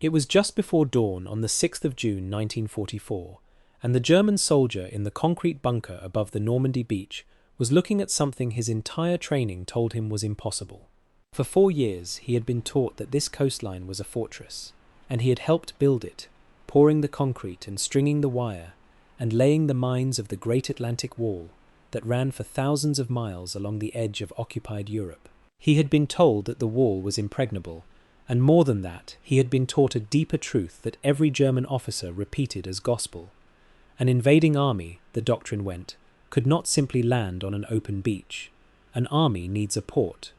It was just before dawn on the 6th of June 1944, and the German soldier in the concrete bunker above the Normandy beach was looking at something his entire training told him was impossible. For 4 years he had been taught that this coastline was a fortress, and he had helped build it, pouring the concrete and stringing the wire, and laying the mines of the Great Atlantic Wall that ran for thousands of miles along the edge of occupied Europe. He had been told that the wall was impregnable, and more than that, he had been taught a deeper truth that every German officer repeated as gospel. An invading army, the doctrine went, could not simply land on an open beach. An army needs a port.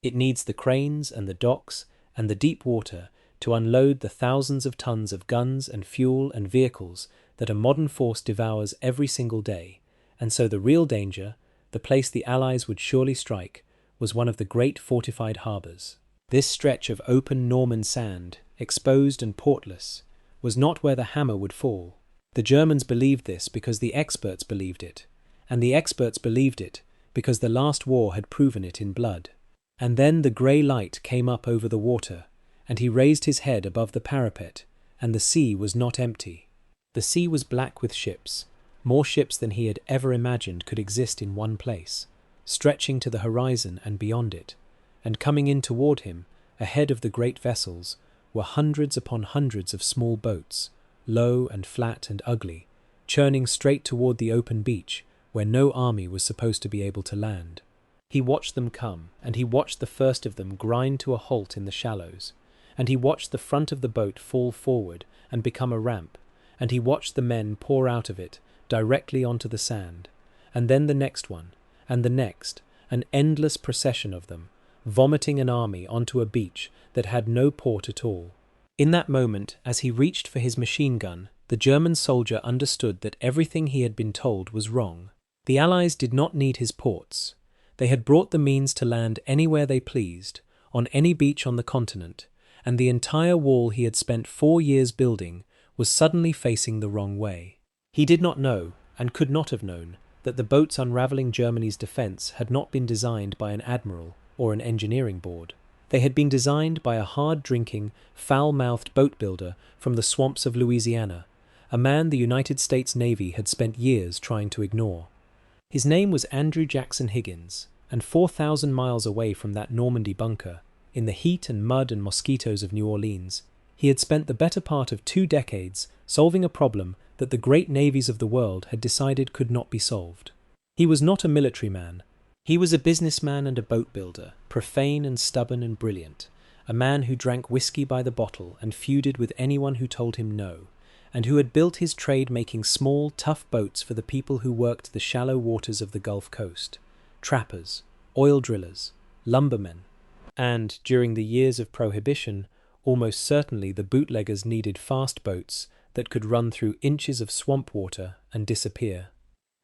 It needs the cranes and the docks and the deep water to unload the thousands of tons of guns and fuel and vehicles that a modern force devours every single day, and so the real danger, the place the Allies would surely strike, was one of the great fortified harbours. This stretch of open Norman sand, exposed and portless, was not where the hammer would fall. The Germans believed this because the experts believed it, and the experts believed it because the last war had proven it in blood. And then the grey light came up over the water, and he raised his head above the parapet, and the sea was not empty. The sea was black with ships, more ships than he had ever imagined could exist in one place, stretching to the horizon and beyond it, and coming in toward him, ahead of the great vessels, were hundreds upon hundreds of small boats, low and flat and ugly, churning straight toward the open beach where no army was supposed to be able to land. He watched them come, and he watched the first of them grind to a halt in the shallows, and he watched the front of the boat fall forward and become a ramp, and he watched the men pour out of it directly onto the sand, and then the next one, and the next, an endless procession of them, vomiting an army onto a beach that had no port at all. In that moment, as he reached for his machine gun, the German soldier understood that everything he had been told was wrong. The Allies did not need his ports. They had brought the means to land anywhere they pleased, on any beach on the continent, and the entire wall he had spent 4 years building was suddenly facing the wrong way. He did not know, and could not have known, that the boats unravelling Germany's defence had not been designed by an admiral or an engineering board. They had been designed by a hard-drinking, foul-mouthed boat builder from the swamps of Louisiana, a man the United States Navy had spent years trying to ignore. His name was Andrew Jackson Higgins, and 4,000 miles away from that Normandy bunker, in the heat and mud and mosquitoes of New Orleans, he had spent the better part of 2 decades solving a problem that the great navies of the world had decided could not be solved. He was not a military man. He was a businessman and a boat builder, profane and stubborn and brilliant, a man who drank whiskey by the bottle and feuded with anyone who told him no, and who had built his trade making small, tough boats for the people who worked the shallow waters of the Gulf Coast, trappers, oil drillers, lumbermen, and, during the years of Prohibition, almost certainly the bootleggers needed fast boats that could run through inches of swamp water and disappear.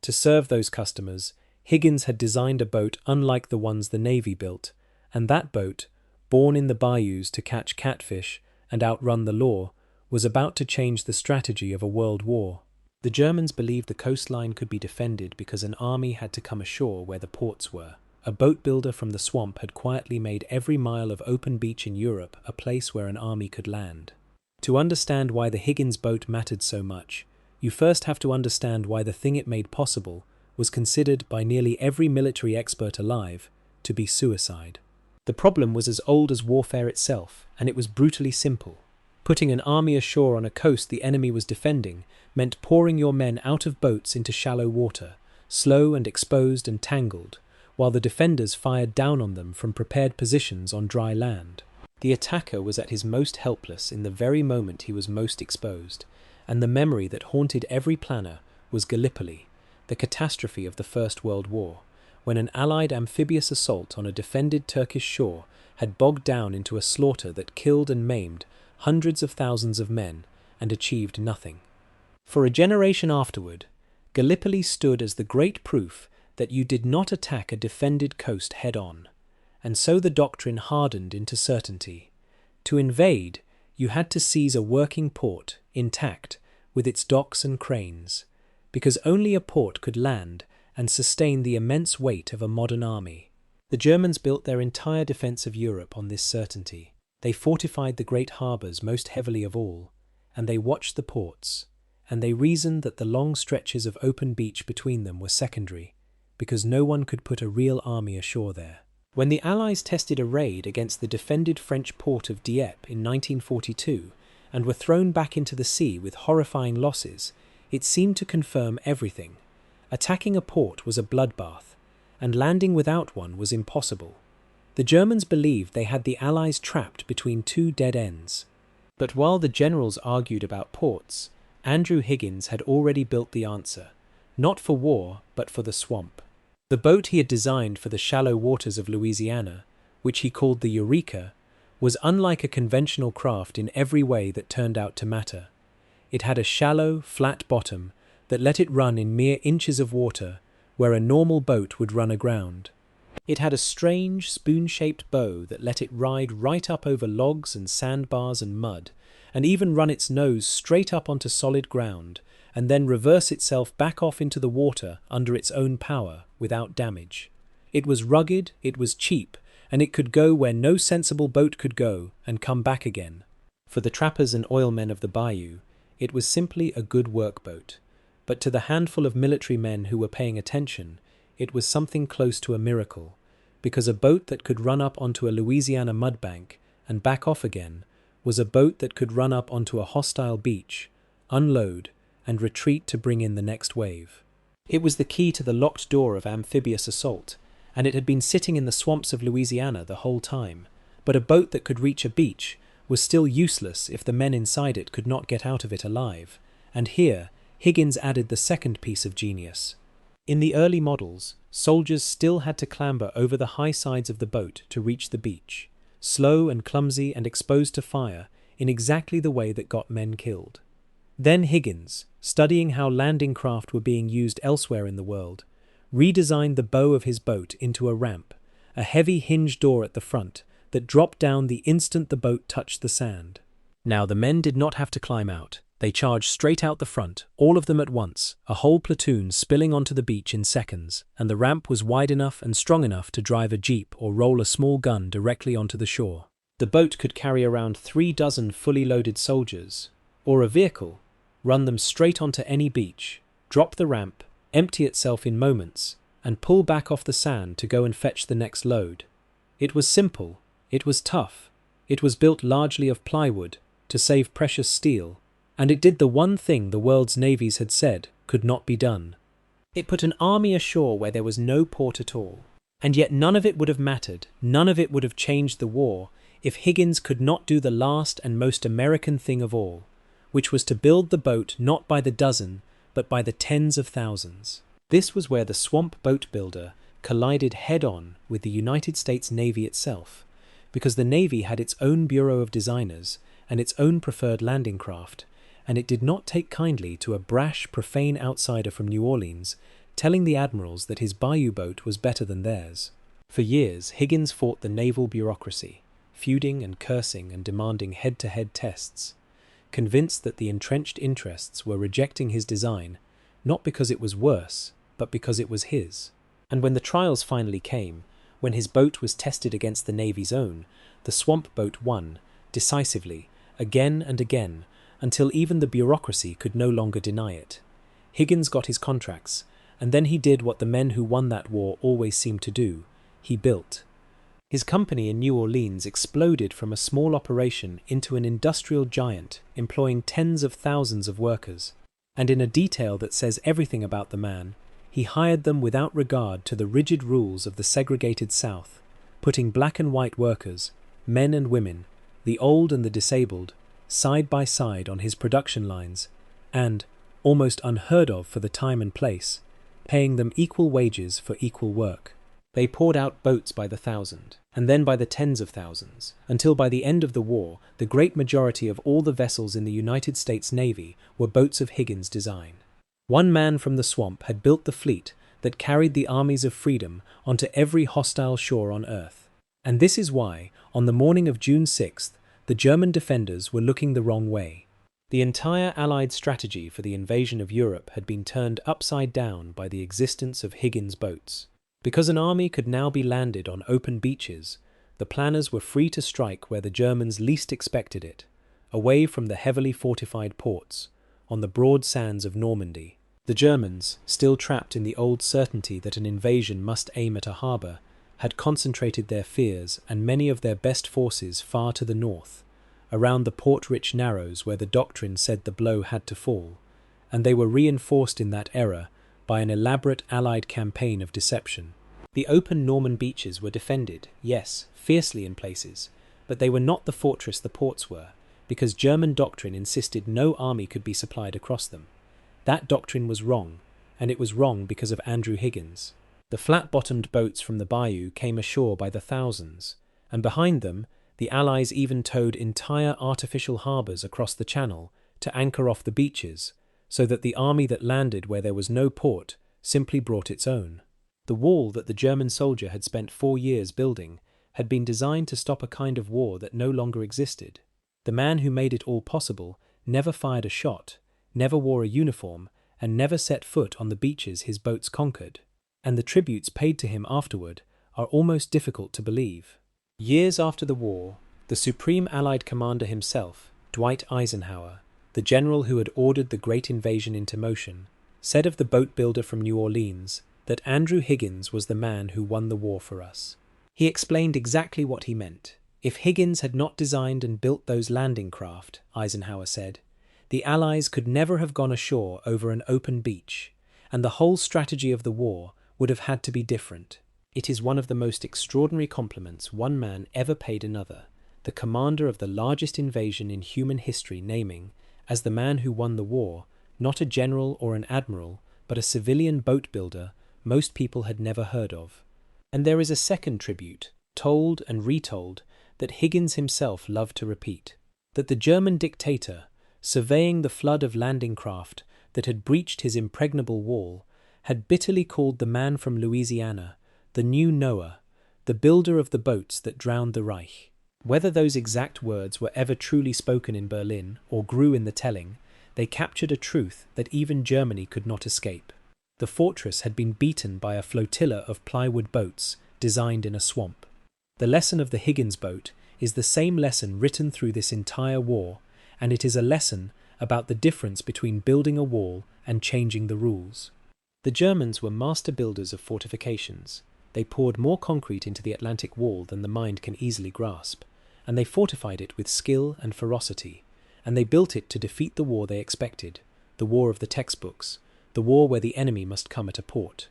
To serve those customers, Higgins had designed a boat unlike the ones the Navy built, and that boat, born in the bayous to catch catfish and outrun the law, was about to change the strategy of a world war. The Germans believed the coastline could be defended because an army had to come ashore where the ports were. A boat builder from the swamp had quietly made every mile of open beach in Europe a place where an army could land. To understand why the Higgins boat mattered so much, you first have to understand why the thing it made possible was considered by nearly every military expert alive to be suicide. The problem was as old as warfare itself, and it was brutally simple. Putting an army ashore on a coast the enemy was defending meant pouring your men out of boats into shallow water, slow and exposed and tangled, while the defenders fired down on them from prepared positions on dry land. The attacker was at his most helpless in the very moment he was most exposed, and the memory that haunted every planner was Gallipoli, the catastrophe of the First World War, when an Allied amphibious assault on a defended Turkish shore had bogged down into a slaughter that killed and maimed hundreds of thousands of men and achieved nothing. For a generation afterward, Gallipoli stood as the great proof that you did not attack a defended coast head-on, and so the doctrine hardened into certainty. To invade, you had to seize a working port, intact, with its docks and cranes, because only a port could land and sustain the immense weight of a modern army. The Germans built their entire defence of Europe on this certainty. They fortified the great harbours most heavily of all, and they watched the ports, and they reasoned that the long stretches of open beach between them were secondary, because no one could put a real army ashore there. When the Allies tested a raid against the defended French port of Dieppe in 1942 and were thrown back into the sea with horrifying losses, it seemed to confirm everything. Attacking a port was a bloodbath, and landing without one was impossible. The Germans believed they had the Allies trapped between two dead ends. But while the generals argued about ports, Andrew Higgins had already built the answer, not for war, but for the swamp. The boat he had designed for the shallow waters of Louisiana, which he called the Eureka, was unlike a conventional craft in every way that turned out to matter. It had a shallow, flat bottom that let it run in mere inches of water, where a normal boat would run aground. It had a strange, spoon-shaped bow that let it ride right up over logs and sandbars and mud, and even run its nose straight up onto solid ground, and then reverse itself back off into the water under its own power, without damage. It was rugged, it was cheap, and it could go where no sensible boat could go, and come back again. For the trappers and oilmen of the bayou, it was simply a good workboat. But to the handful of military men who were paying attention, it was something close to a miracle, because a boat that could run up onto a Louisiana mudbank and back off again was a boat that could run up onto a hostile beach, unload, and retreat to bring in the next wave. It was the key to the locked door of amphibious assault, and it had been sitting in the swamps of Louisiana the whole time. But a boat that could reach a beach was still useless if the men inside it could not get out of it alive, and here Higgins added the second piece of genius. In the early models, soldiers still had to clamber over the high sides of the boat to reach the beach, slow and clumsy and exposed to fire in exactly the way that got men killed. Then Higgins, studying how landing craft were being used elsewhere in the world, redesigned the bow of his boat into a ramp, a heavy hinged door at the front that dropped down the instant the boat touched the sand. Now the men did not have to climb out. They charged straight out the front, all of them at once, a whole platoon spilling onto the beach in seconds, and the ramp was wide enough and strong enough to drive a jeep or roll a small gun directly onto the shore. The boat could carry around 36 fully loaded soldiers, or a vehicle, run them straight onto any beach, drop the ramp, empty itself in moments, and pull back off the sand to go and fetch the next load. It was simple, it was tough, it was built largely of plywood to save precious steel, and it did the one thing the world's navies had said could not be done. It put an army ashore where there was no port at all. And yet none of it would have mattered, none of it would have changed the war, if Higgins could not do the last and most American thing of all, which was to build the boat not by the dozen, but by the tens of thousands. This was where the swamp boat builder collided head-on with the United States Navy itself, because the Navy had its own Bureau of Designers and its own preferred landing craft, and it did not take kindly to a brash, profane outsider from New Orleans telling the admirals that his bayou boat was better than theirs. For years, Higgins fought the naval bureaucracy, feuding and cursing and demanding head-to-head tests, convinced that the entrenched interests were rejecting his design, not because it was worse, but because it was his. And when the trials finally came, when his boat was tested against the Navy's own, the swamp boat won, decisively, again and again, until even the bureaucracy could no longer deny it. Higgins got his contracts, and then he did what the men who won that war always seemed to do. He built. His company in New Orleans exploded from a small operation into an industrial giant, employing tens of thousands of workers. And in a detail that says everything about the man, he hired them without regard to the rigid rules of the segregated South, putting black and white workers, men and women, the old and the disabled, side by side on his production lines, and, almost unheard of for the time and place, paying them equal wages for equal work. They poured out boats by the thousand, and then by the tens of thousands, until by the end of the war, the great majority of all the vessels in the United States Navy were boats of Higgins' design. One man from the swamp had built the fleet that carried the armies of freedom onto every hostile shore on Earth. And this is why, on the morning of June 6th, the German defenders were looking the wrong way. The entire Allied strategy for the invasion of Europe had been turned upside down by the existence of Higgins' boats. Because an army could now be landed on open beaches, The planners were free to strike where the Germans least expected it, away from the heavily fortified ports, on the broad sands of Normandy. The Germans, still trapped in the old certainty that an invasion must aim at a harbour, had concentrated their fears and many of their best forces far to the north, around the port-rich narrows where the doctrine said the blow had to fall, and they were reinforced in that error by an elaborate Allied campaign of deception. The open Norman beaches were defended, yes, fiercely in places, but they were not the fortress the ports were, because German doctrine insisted no army could be supplied across them. That doctrine was wrong, and it was wrong because of Andrew Higgins. The flat-bottomed boats from the bayou came ashore by the thousands, and behind them the Allies even towed entire artificial harbours across the channel to anchor off the beaches, so that the army that landed where there was no port simply brought its own. The wall that the German soldier had spent 4 years building had been designed to stop a kind of war that no longer existed. The man who made it all possible never fired a shot, never wore a uniform, and never set foot on the beaches his boats conquered. And the tributes paid to him afterward are almost difficult to believe. Years after the war, the Supreme Allied Commander himself, Dwight Eisenhower, the general who had ordered the great invasion into motion, said of the boat builder from New Orleans that Andrew Higgins was the man who won the war for us. He explained exactly what he meant. If Higgins had not designed and built those landing craft, Eisenhower said, the Allies could never have gone ashore over an open beach, and the whole strategy of the war would have had to be different. It is one of the most extraordinary compliments one man ever paid another, the commander of the largest invasion in human history naming, as the man who won the war, not a general or an admiral, but a civilian boat builder most people had never heard of. And there is a second tribute, told and retold, that Higgins himself loved to repeat, that the German dictator, surveying the flood of landing craft that had breached his impregnable wall, had bitterly called the man from Louisiana the new Noah, the builder of the boats that drowned the Reich. Whether those exact words were ever truly spoken in Berlin or grew in the telling, they captured a truth that even Germany could not escape. The fortress had been beaten by a flotilla of plywood boats designed in a swamp. The lesson of the Higgins boat is the same lesson written through this entire war, and it is a lesson about the difference between building a wall and changing the rules. The Germans were master builders of fortifications. They poured more concrete into the Atlantic wall than the mind can easily grasp, and they fortified it with skill and ferocity, and they built it to defeat the war they expected, the war of the textbooks, the war where the enemy must come at a port.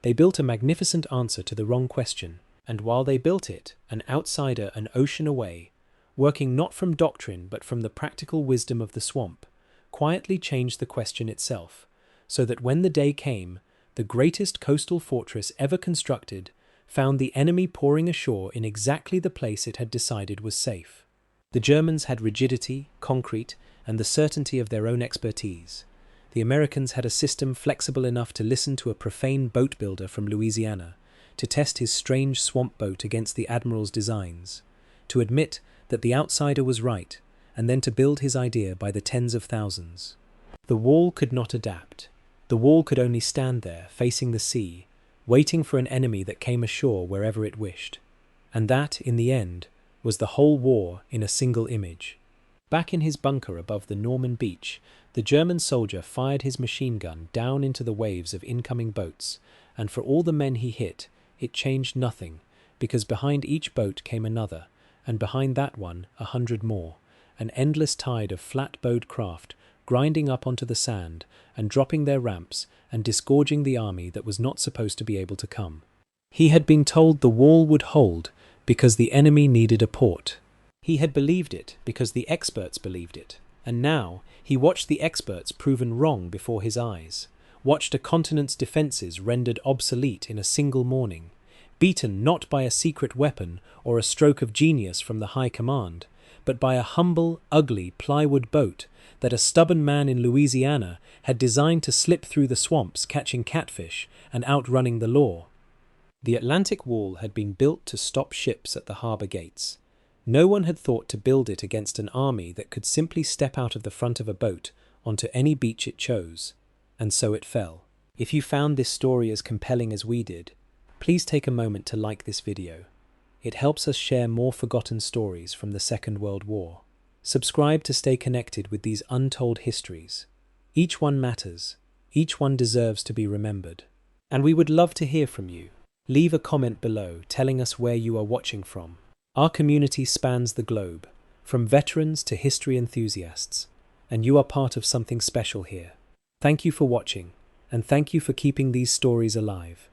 They built a magnificent answer to the wrong question, and while they built it, an outsider an ocean away, working not from doctrine but from the practical wisdom of the swamp, quietly changed the question itself, so that when the day came, the greatest coastal fortress ever constructed found the enemy pouring ashore in exactly the place it had decided was safe. The Germans had rigidity, concrete, and the certainty of their own expertise. The Americans had a system flexible enough to listen to a profane boat builder from Louisiana, to test his strange swamp boat against the admiral's designs, to admit that the outsider was right, and then to build his idea by the tens of thousands. The wall could not adapt. The wall could only stand there, facing the sea, waiting for an enemy that came ashore wherever it wished. And that, in the end, was the whole war in a single image. Back in his bunker above the Norman beach, the German soldier fired his machine gun down into the waves of incoming boats, and for all the men he hit, it changed nothing, because behind each boat came another, and behind that one 100 more, an endless tide of flat-bowed craft grinding up onto the sand and dropping their ramps and disgorging the army that was not supposed to be able to come. He had been told the wall would hold because the enemy needed a port. He had believed it because the experts believed it, and now he watched the experts proven wrong before his eyes, watched a continent's defences rendered obsolete in a single morning, beaten not by a secret weapon or a stroke of genius from the high command, but by a humble, ugly plywood boat that a stubborn man in Louisiana had designed to slip through the swamps catching catfish and outrunning the law. The Atlantic Wall had been built to stop ships at the harbour gates. No one had thought to build it against an army that could simply step out of the front of a boat onto any beach it chose. And so it fell. If you found this story as compelling as we did, please take a moment to like this video. It helps us share more forgotten stories from the Second World War. Subscribe to stay connected with these untold histories. Each one matters. Each one deserves to be remembered. And we would love to hear from you. Leave a comment below telling us where you are watching from. Our community spans the globe, from veterans to history enthusiasts, and you are part of something special here. Thank you for watching, and thank you for keeping these stories alive.